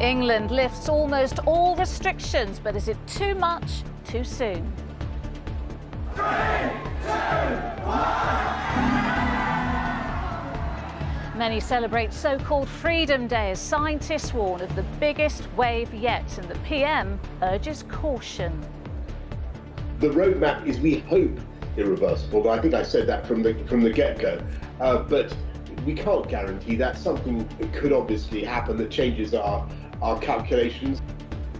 England lifts almost all restrictions, but is it too much, too soon? 3, 2, 1. Many celebrate so-called Freedom Day as scientists warn of the biggest wave yet, and the PM urges caution. The roadmap is, we hope, irreversible. I think I said that from the get-go, but we can't guarantee that. Something could obviously happen that changes our calculations.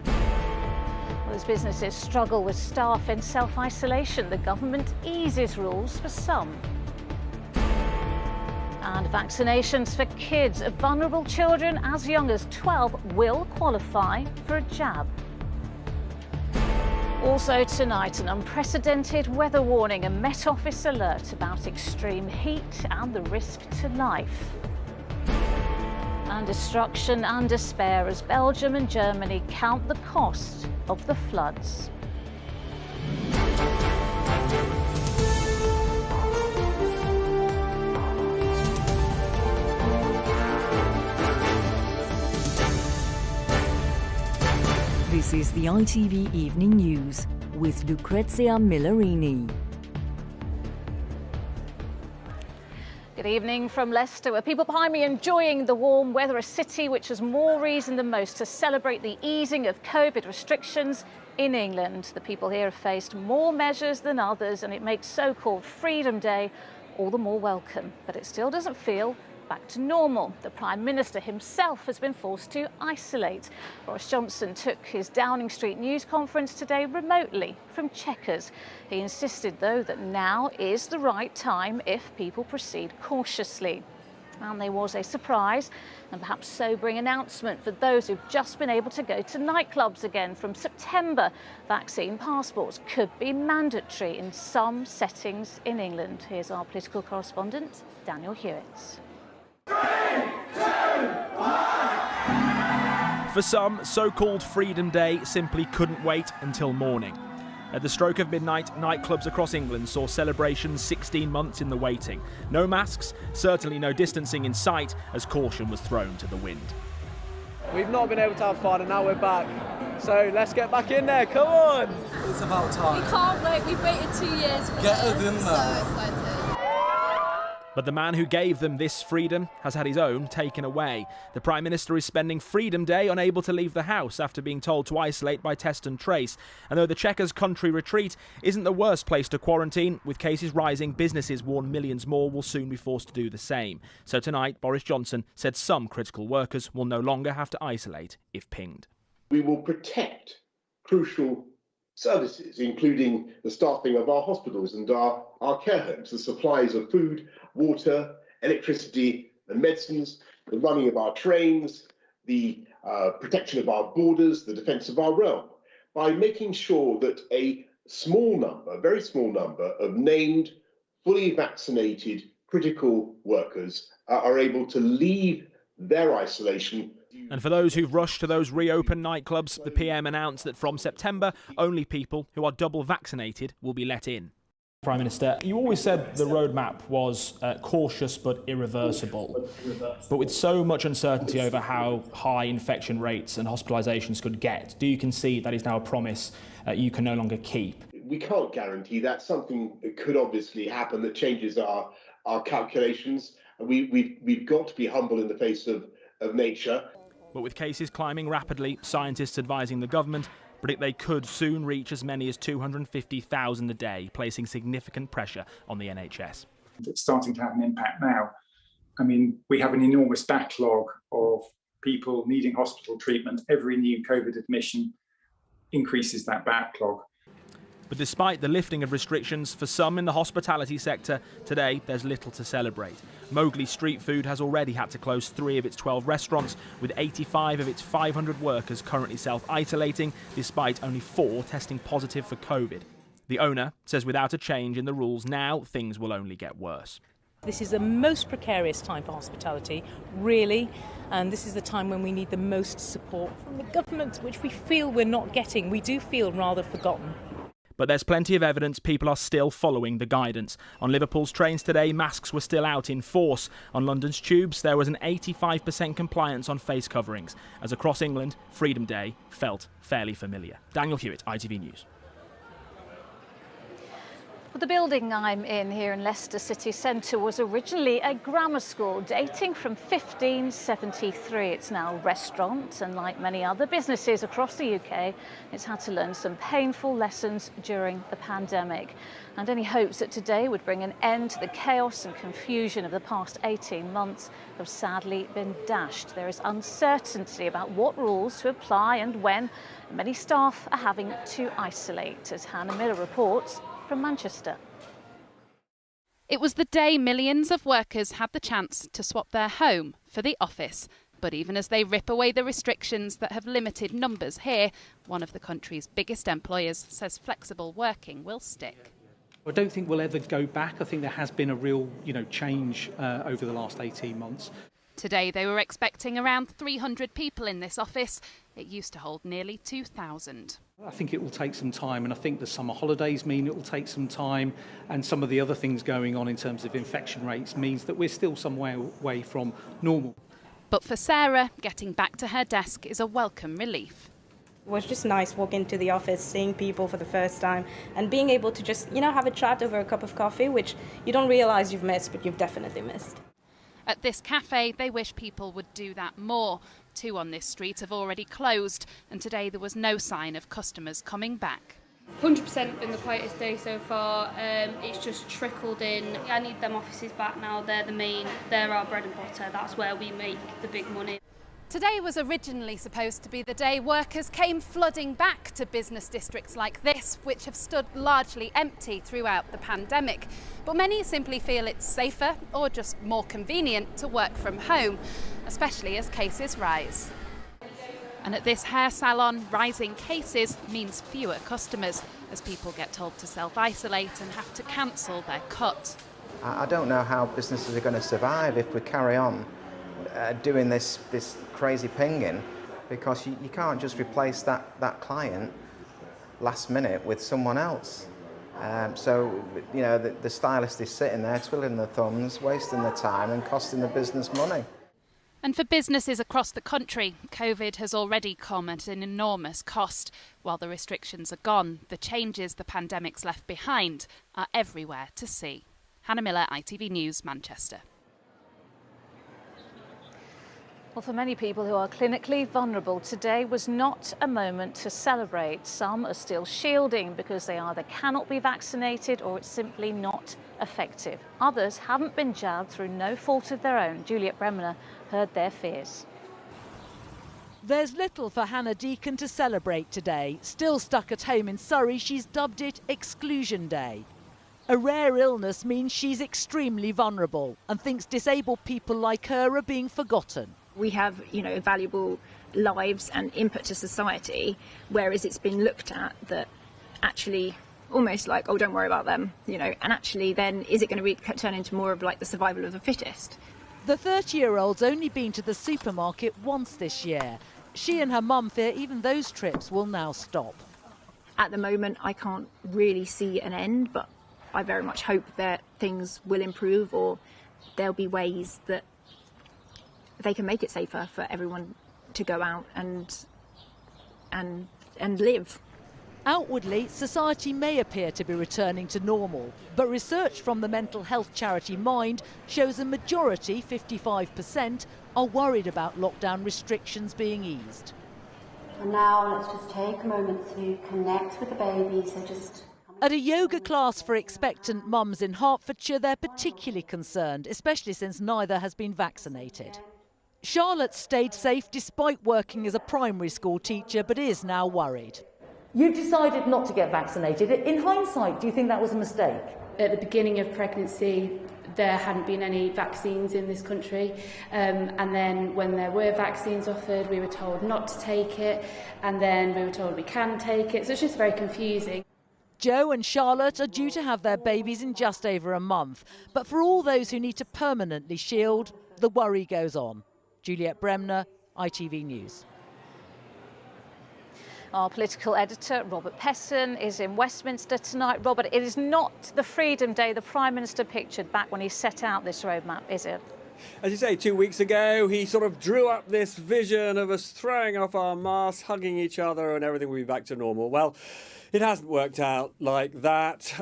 Well, as businesses struggle with staff in self-isolation, the government eases rules for some. And vaccinations for kids. Vulnerable children as young as 12 will qualify for a jab. Also tonight, an unprecedented weather warning, a Met Office alert about extreme heat and the risk to life. And destruction and despair as Belgium and Germany count the cost of the floods. This is the ITV Evening News with Lucrezia Millarini. Good evening from Leicester, where people behind me enjoying the warm weather, a city which has more reason than most to celebrate the easing of COVID restrictions in England. The people here have faced more measures than others, and it makes so-called Freedom Day all the more welcome. But it still doesn't feel back to normal. The Prime Minister himself has been forced to isolate. Boris Johnson took his Downing Street news conference today remotely from Chequers. He insisted, though, that now is the right time if people proceed cautiously. And there was a surprise and perhaps sobering announcement for those who've just been able to go to nightclubs again. From September, vaccine passports could be mandatory in some settings in England. Here's our political correspondent, Daniel Hewitt. 3, 2, 1. For some, so-called Freedom Day simply couldn't wait until morning. At the stroke of midnight, nightclubs across England saw celebrations 16 months in the waiting. No masks, certainly no distancing in sight, as caution was thrown to the wind. We've not been able to have fun and now we're back. So let's get back in there, come on! It's about time. We can't wait, we've waited 2 years for Get this. us in there. So excited. But the man who gave them this freedom has had his own taken away. The Prime Minister is spending Freedom Day unable to leave the house after being told to isolate by test and trace. And though the Chequers country retreat isn't the worst place to quarantine, with cases rising, businesses warn millions more will soon be forced to do the same. So tonight, Boris Johnson said some critical workers will no longer have to isolate if pinged. We will protect crucial services, including the staffing of our hospitals and our care homes, the supplies of food, water, electricity and medicines, the running of our trains, the protection of our borders, the defence of our realm, by making sure that a very small number of named, fully vaccinated critical workers are able to leave their isolation. And for those who've rushed to those reopened nightclubs, the PM announced that from September, only people who are double vaccinated will be let in. Prime Minister, you always said the roadmap was cautious but irreversible. But with so much uncertainty over how high infection rates and hospitalisations could get, do you concede that is now a promise you can no longer keep? We can't guarantee that. Something could obviously happen that changes our calculations. We've got to be humble in the face of nature. But with cases climbing rapidly, scientists advising the government predict they could soon reach as many as 250,000 a day, placing significant pressure on the NHS. It's starting to have an impact now. I mean, we have an enormous backlog of people needing hospital treatment. Every new COVID admission increases that backlog. But despite the lifting of restrictions, for some in the hospitality sector, today there's little to celebrate. Mowgli Street Food has already had to close 3 of its 12 restaurants, with 85 of its 500 workers currently self-isolating, despite only 4 testing positive for COVID. The owner says without a change in the rules now, things will only get worse. This is the most precarious time for hospitality, really, and this is the time when we need the most support from the government, which we feel we're not getting. We do feel rather forgotten. But there's plenty of evidence people are still following the guidance. On Liverpool's trains today, masks were still out in force. On London's tubes, there was an 85% compliance on face coverings, as across England, Freedom Day felt fairly familiar. Daniel Hewitt, ITV News. Well, the building I'm in here in Leicester city centre was originally a grammar school dating from 1573. It's now a restaurant, and like many other businesses across the UK, it's had to learn some painful lessons during the pandemic. And any hopes that today would bring an end to the chaos and confusion of the past 18 months have sadly been dashed. There is uncertainty about what rules to apply and when. Many staff are having to isolate, as Hannah Miller reports from Manchester. It was the day millions of workers had the chance to swap their home for the office. But even as they rip away the restrictions that have limited numbers here, one of the country's biggest employers says flexible working will stick. I don't think we'll ever go back. I think there has been a real, change over the last 18 months. Today they were expecting around 300 people in this office. It used to hold nearly 2,000. I think it will take some time, and I think the summer holidays mean it will take some time, and some of the other things going on in terms of infection rates means that we're still some way away from normal. But for Sarah, getting back to her desk is a welcome relief. It was just nice walking into the office, seeing people for the first time, and being able to just, have a chat over a cup of coffee, which you don't realise you've missed, but you've definitely missed. At this cafe, they wish people would do that more. 2 on this street have already closed, and today there was no sign of customers coming back. 100% been the quietest day so far. It's just trickled in. I need them offices back now. They're our bread and butter. That's where we make the big money. Today was originally supposed to be the day workers came flooding back to business districts like this, which have stood largely empty throughout the pandemic. But many simply feel it's safer or just more convenient to work from home, especially as cases rise. And at this hair salon, rising cases means fewer customers, as people get told to self-isolate and have to cancel their cut. I don't know how businesses are going to survive if we carry on doing this crazy pinging, because you can't just replace that client last minute with someone else. So the stylist is sitting there twiddling their thumbs, wasting their time and costing the business money. And for businesses across the country, COVID has already come at an enormous cost. While the restrictions are gone, the changes the pandemic's left behind are everywhere to see. Hannah Miller, ITV News, Manchester. Well, for many people who are clinically vulnerable, today was not a moment to celebrate. Some are still shielding because they either cannot be vaccinated or it's simply not effective. Others haven't been jabbed through no fault of their own. Juliet Bremner heard their fears. There's little for Hannah Deacon to celebrate today. Still stuck at home in Surrey, she's dubbed it Exclusion Day. A rare illness means she's extremely vulnerable and thinks disabled people like her are being forgotten. We have, valuable lives and input to society, whereas it's been looked at that actually almost like, oh, don't worry about them, and actually then is it going to turn into more of like the survival of the fittest? The 30-year-old's only been to the supermarket once this year. She and her mum fear even those trips will now stop. At the moment, I can't really see an end, but I very much hope that things will improve, or there'll be ways that they can make it safer for everyone to go out and live. Outwardly, society may appear to be returning to normal, but research from the mental health charity Mind shows a majority, 55%, are worried about lockdown restrictions being eased. And now let's just take a moment to connect with the baby. At a yoga class for expectant mums in Hertfordshire, they're particularly concerned, especially since neither has been vaccinated. Charlotte stayed safe despite working as a primary school teacher, but is now worried. You've decided not to get vaccinated. In hindsight, do you think that was a mistake? At the beginning of pregnancy, there hadn't been any vaccines in this country. And then when there were vaccines offered, we were told not to take it. And then we were told we can take it. So it's just very confusing. Jo and Charlotte are due to have their babies in just over a month. But for all those who need to permanently shield, the worry goes on. Juliet Bremner, ITV News. Our political editor, Robert Pesson, is in Westminster tonight. Robert, it is not the Freedom Day the Prime Minister pictured back when he set out this roadmap, is it? As you say, 2 weeks ago, he sort of drew up this vision of us throwing off our masks, hugging each other, and everything will be back to normal. Well, it hasn't worked out like that.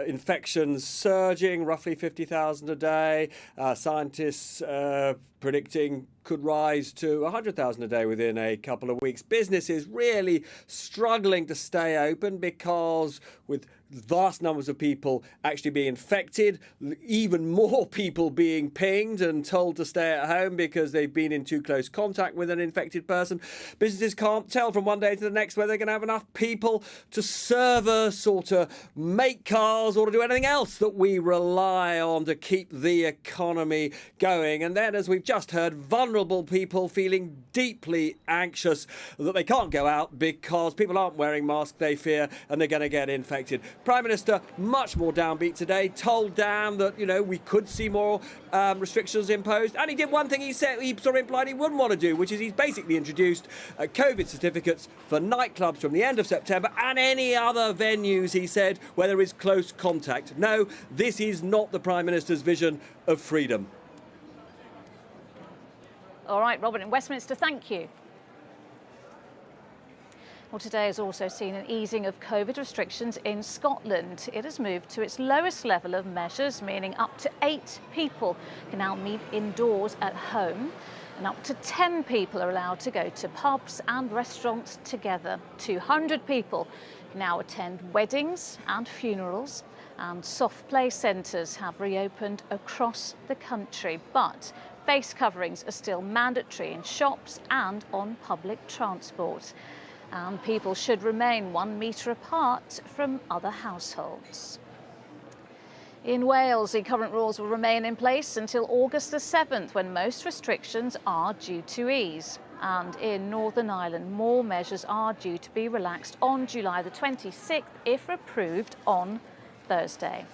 Infections surging, roughly 50,000 a day. Scientists predicting could rise to 100,000 a day within a couple of weeks. Businesses really struggling to stay open because with vast numbers of people actually being infected, even more people being pinged and told to stay at home because they've been in too close contact with an infected person. Businesses can't tell from one day to the next whether they're going to have enough people to service or to make cars or to do anything else that we rely on to keep the economy going. And then, as we've just heard, vulnerable people feeling deeply anxious that they can't go out because people aren't wearing masks, they fear, and they're going to get infected. Prime Minister, much more downbeat today, told Dan that, we could see more restrictions imposed. And he did one thing he said, he sort of implied he wouldn't want to do, which is he's basically introduced COVID certificates for nightclubs from the end of September and any other venues, he said, where there is close contact. No, this is not the Prime Minister's vision of freedom. All right, Robert in Westminster, thank you. Well, today has also seen an easing of COVID restrictions in Scotland. It has moved to its lowest level of measures, meaning up to 8 people can now meet indoors at home, and up to 10 people are allowed to go to pubs and restaurants together. 200 people can now attend weddings and funerals, and soft play centres have reopened across the country. But face coverings are still mandatory in shops and on public transport. And people should remain 1 metre apart from other households. In Wales, the current rules will remain in place until August the 7th, when most restrictions are due to ease. And in Northern Ireland, more measures are due to be relaxed on July the 26th, if approved on Thursday.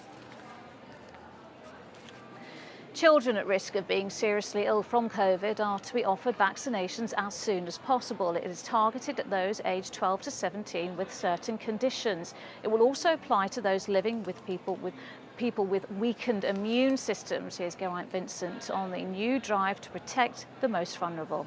Children at risk of being seriously ill from COVID are to be offered vaccinations as soon as possible. It is targeted at those aged 12 to 17 with certain conditions. It will also apply to those living with people with weakened immune systems. Here's Geraint Vincent on the new drive to protect the most vulnerable.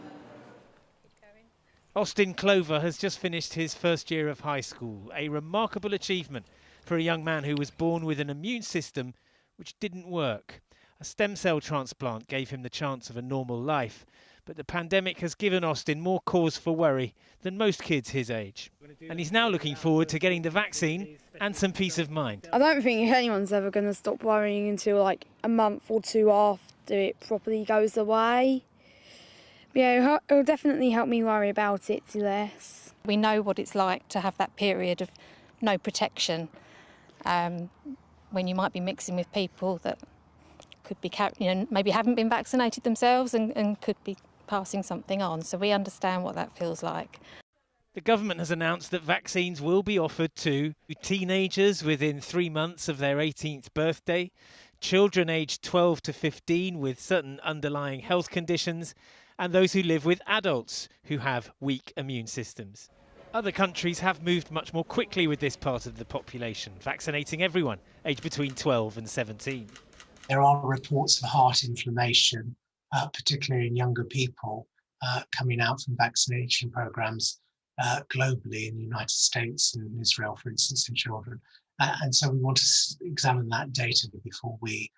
Austin Clover has just finished his first year of high school, a remarkable achievement for a young man who was born with an immune system which didn't work. A stem cell transplant gave him the chance of a normal life, but the pandemic has given Austin more cause for worry than most kids his age. And he's now looking forward to getting the vaccine and some peace of mind. I don't think anyone's ever going to stop worrying until like a month or two after it properly goes away. Yeah, it'll definitely help me worry about it less. We know what it's like to have that period of no protection, when you might be mixing with people that could be, maybe haven't been vaccinated themselves and could be passing something on. So we understand what that feels like. The government has announced that vaccines will be offered to teenagers within 3 months of their 18th birthday, children aged 12 to 15 with certain underlying health conditions, and those who live with adults who have weak immune systems. Other countries have moved much more quickly with this part of the population, vaccinating everyone aged between 12 and 17. There are reports of heart inflammation, particularly in younger people, coming out from vaccination programs globally in the United States and Israel, for instance, in children. And so we want to examine that data before we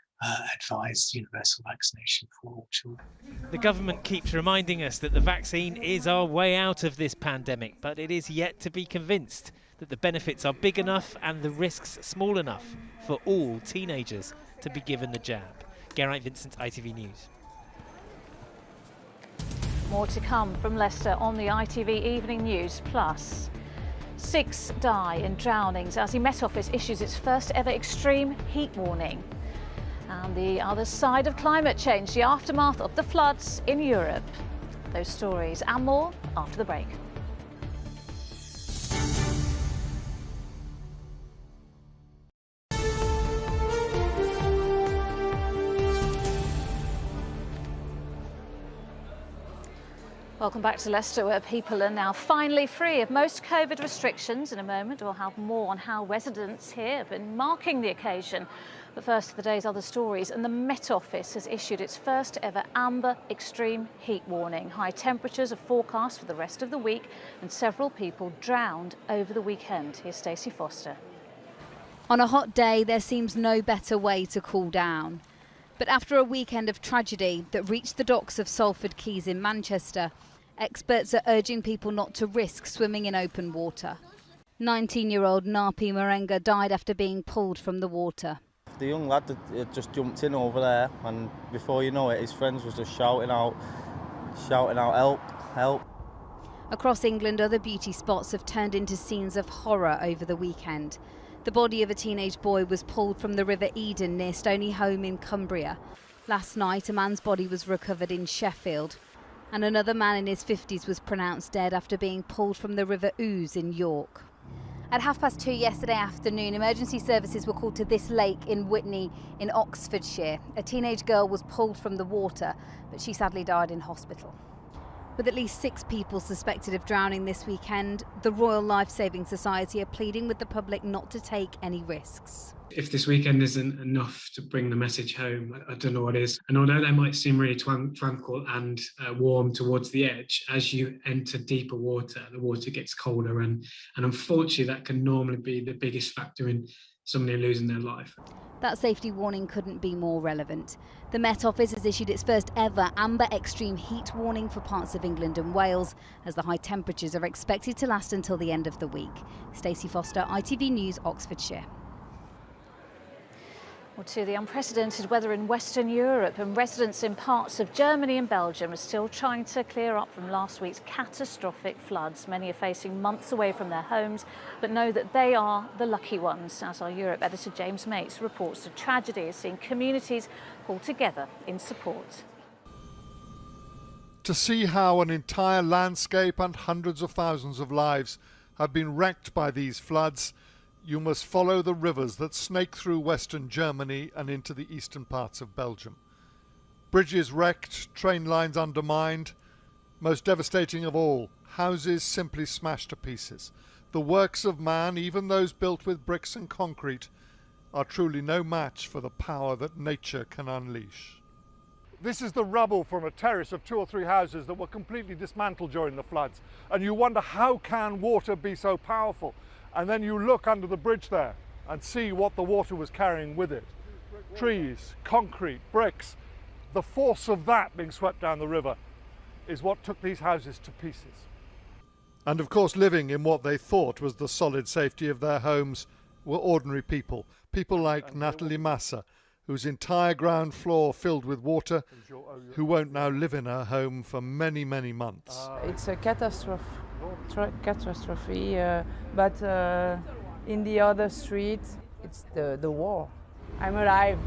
advise universal vaccination for all children. The government keeps reminding us that the vaccine is our way out of this pandemic, but it is yet to be convinced that the benefits are big enough and the risks small enough for all teenagers to be given the jab. Geraint Vincent, ITV News. More to come from Leicester on the ITV Evening News Plus. 6 die in drownings as the Met Office issues its first ever extreme heat warning. And the other side of climate change, the aftermath of the floods in Europe. Those stories and more after the break. Welcome back to Leicester, where people are now finally free of most COVID restrictions. In a moment, we'll have more on how residents here have been marking the occasion. But first, to the day's other stories, and the Met Office has issued its first ever amber extreme heat warning. High temperatures are forecast for the rest of the week, and several people drowned over the weekend. Here's Stacey Foster. On a hot day, there seems no better way to cool down. But after a weekend of tragedy that reached the docks of Salford Quays in Manchester, experts are urging people not to risk swimming in open water. 19-year-old Napi Marenga died after being pulled from the water. The young lad had just jumped in over there, and before you know it, his friends was just shouting out, help, help. Across England, other beauty spots have turned into scenes of horror over the weekend. The body of a teenage boy was pulled from the River Eden near Stonyholme in Cumbria. Last night, a man's body was recovered in Sheffield, and another man in his 50s was pronounced dead after being pulled from the River Ouse in York. At 2:30 yesterday afternoon, emergency services were called to this lake in Witney in Oxfordshire. A teenage girl was pulled from the water, but she sadly died in hospital. With at least 6 people suspected of drowning this weekend, the Royal Life Saving Society are pleading with the public not to take any risks. If this weekend isn't enough to bring the message home, I don't know what is. And although they might seem really tranquil and warm towards the edge, as you enter deeper water, the water gets colder, and unfortunately that can normally be the biggest factor in somebody losing their life. That safety warning couldn't be more relevant. The Met Office has issued its first ever amber extreme heat warning for parts of England and Wales, as the high temperatures are expected to last until the end of the week. Stacey Foster, ITV News, Oxfordshire. Well, to the unprecedented weather in Western Europe, and residents in parts of Germany and Belgium are still trying to clear up from last week's catastrophic floods. Many are facing months away from their homes, but know that they are the lucky ones. As our Europe editor James Mates reports, the tragedy is seeing communities pull together in support. To see how an entire landscape and hundreds of thousands of lives have been wrecked by these floods, you must follow the rivers that snake through western Germany and into the eastern parts of Belgium. Bridges wrecked, train lines undermined. Most devastating of all, houses simply smashed to pieces. The works of man, even those built with bricks and concrete, are truly no match for the power that nature can unleash. This is the rubble from a terrace of 2 or 3 houses that were completely dismantled during the floods. And you wonder, how can water be so powerful? And then you look under the bridge there and see what the water was carrying with it. Trees, concrete, bricks. The force of that being swept down the river is what took these houses to pieces. And of course, living in what they thought was the solid safety of their homes were ordinary people. People like Natalie Massa, whose entire ground floor filled with water, who won't now live in her home for many, many months. It's a catastrophe, but in the other street, it's the war. I'm alive,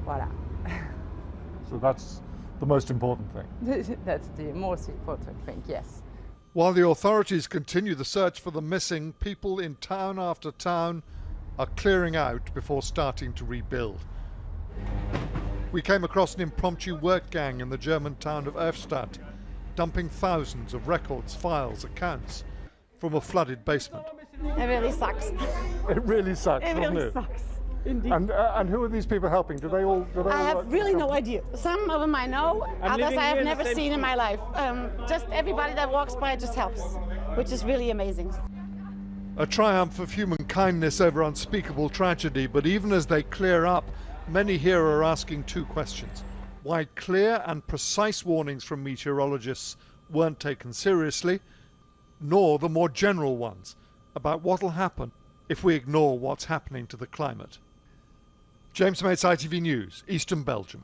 voila. So that's the most important thing? That's the most important thing, yes. While the authorities continue the search for the missing, people in town after town are clearing out before starting to rebuild. We came across an impromptu work gang in the German town of Erfstadt, dumping thousands of records, files, accounts from a flooded basement. It really sucks. It really sucks, doesn't it? It really sucks, indeed. And who are these people helping? Do they all I have really no idea. Some of them I know, others I have never seen in my life. Just everybody that walks by just helps, which is really amazing. A triumph of human kindness over unspeakable tragedy, but even as they clear up, many here are asking 2 questions. Why clear and precise warnings from meteorologists weren't taken seriously, nor the more general ones about what'll happen if we ignore what's happening to the climate. James Mates, ITV News, Eastern Belgium.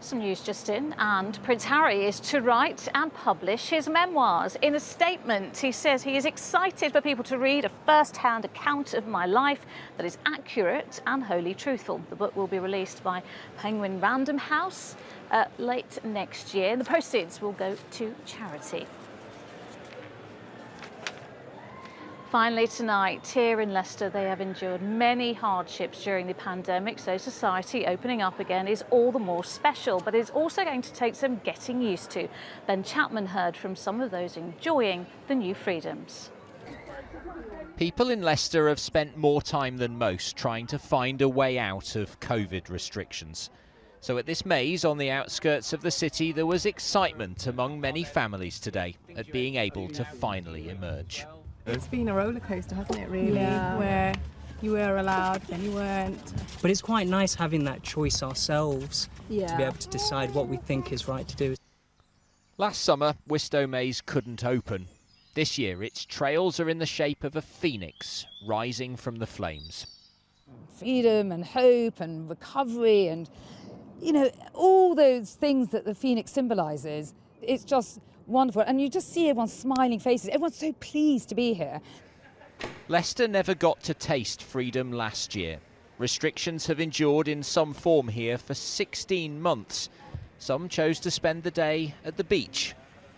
Some news just in, and Prince Harry is to write and publish his memoirs. In a statement, he says he is excited for people to read a first-hand account of my life that is accurate and wholly truthful. The book will be released by Penguin Random House late next year, and the proceeds will go to charity. Finally tonight, here in Leicester, they have endured many hardships during the pandemic, so society opening up again is all the more special, but it's also going to take some getting used to. Ben Chapman heard from some of those enjoying the new freedoms. People in Leicester have spent more time than most trying to find a way out of COVID restrictions. So at this maze on the outskirts of the city, there was excitement among many families today at being able to finally emerge. It's been a roller coaster, hasn't it, really? Yeah. Where you were allowed, then you weren't. But it's quite nice having that choice ourselves to be able to decide what we think is right to do. Last summer, Wistow Maze couldn't open. This year, its trails are in the shape of a phoenix rising from the flames. Freedom and hope and recovery and, you know, all those things that the phoenix symbolises. It's just wonderful, and you just see everyone's smiling faces. Everyone's so pleased to be here. Leicester never got to taste freedom last year. Restrictions have endured in some form here for 16 months. Some chose to spend the day at the beach,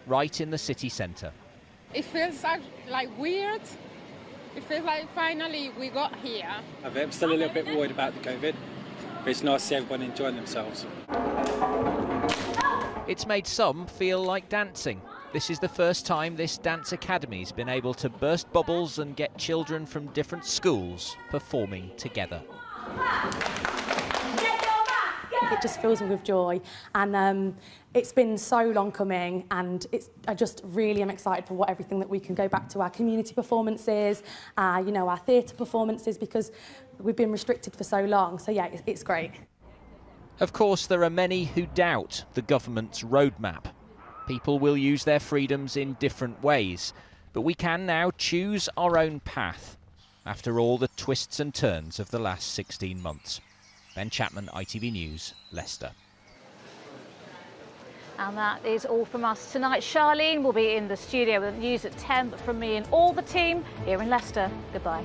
right in the city centre. It feels like weird. It feels like finally we got here. I'm still a little bit worried about the COVID, but it's nice to see everyone enjoying themselves. It's made some feel like dancing. This is the first time this dance academy's been able to burst bubbles and get children from different schools performing together. It just fills me with joy, and it's been so long coming, and I just really am excited for everything that we can go back to our community performances, you know, our theatre performances, because we've been restricted for so long. So yeah, it's great. Of course, there are many who doubt the government's roadmap. People will use their freedoms in different ways, but we can now choose our own path after all the twists and turns of the last 16 months. Ben Chapman, ITV News, Leicester. And that is all from us tonight. Charlene will be in the studio with news at 10, but from me and all the team here in Leicester, goodbye.